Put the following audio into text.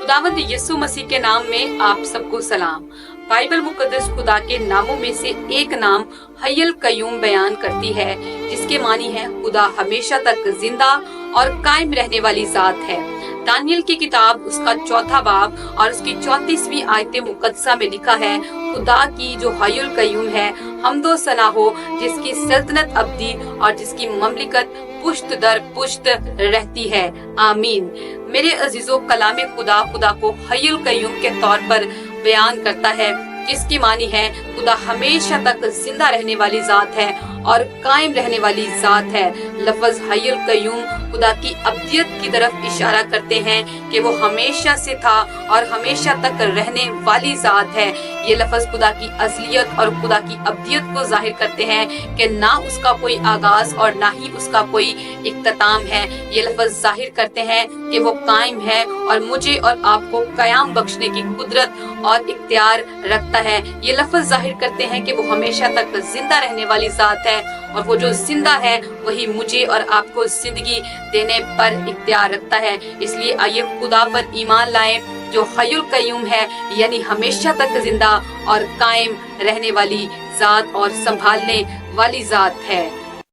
खुदावंद यीशु मसीह के नाम में आप सबको सलाम। बाइबल मुकद्दस खुदा के नामों में से एक नाम हय्युल कय्यूम बयान करती है, जिसके मानी है खुदा हमेशा तक जिंदा और कायम रहने वाली जात है। दानियल की किताब उसका 4 बाब और उसकी 34वीं आयत मुकद्दसा में लिखा है, खुदा की जो हय्युल कय्यूम है हमदो सना हो, जिसकी सल्तनत अब्दी और जिसकी ममलिकत पुश्त दर पुश्त रहती है। आमीन। मेरे अजीजों, कलाम खुदा को हय्युल कय्यूम के तौर पर बयान करता है, जिसकी मानी है खुदा हमेशा तक जिंदा रहने वाली जात है और कायम रहने वाली जात है। लफ्ज हय्युल कय्यूम खुदा की अब्दियत की तरफ इशारा करते हैं कि वो हमेशा से था और हमेशा तक रहने वाली जात है। ये लफ्ज खुदा की असलियत और खुदा की अब्दियत को जाहिर करते हैं कि ना उसका कोई आगाज और ना ही उसका कोई इख्तिताम है। ये लफ्ज जाहिर करते हैं कि वो कायम है और मुझे और आपको कयाम बख्शने की कुदरत और इख्तियार रखता है। ये लफ्ज जाहिर करते हैं कि वो हमेशा तक जिंदा रहने वाली जात है और वो जो जिंदा है वही मुझे और आपको जिंदगी देने पर इख्तियार रखता है। इसलिए आइए खुदा पर ईमान लाएं, जो हय्युल कय्यूम है, यानी हमेशा तक जिंदा और कायम रहने वाली जात और संभालने वाली जात है।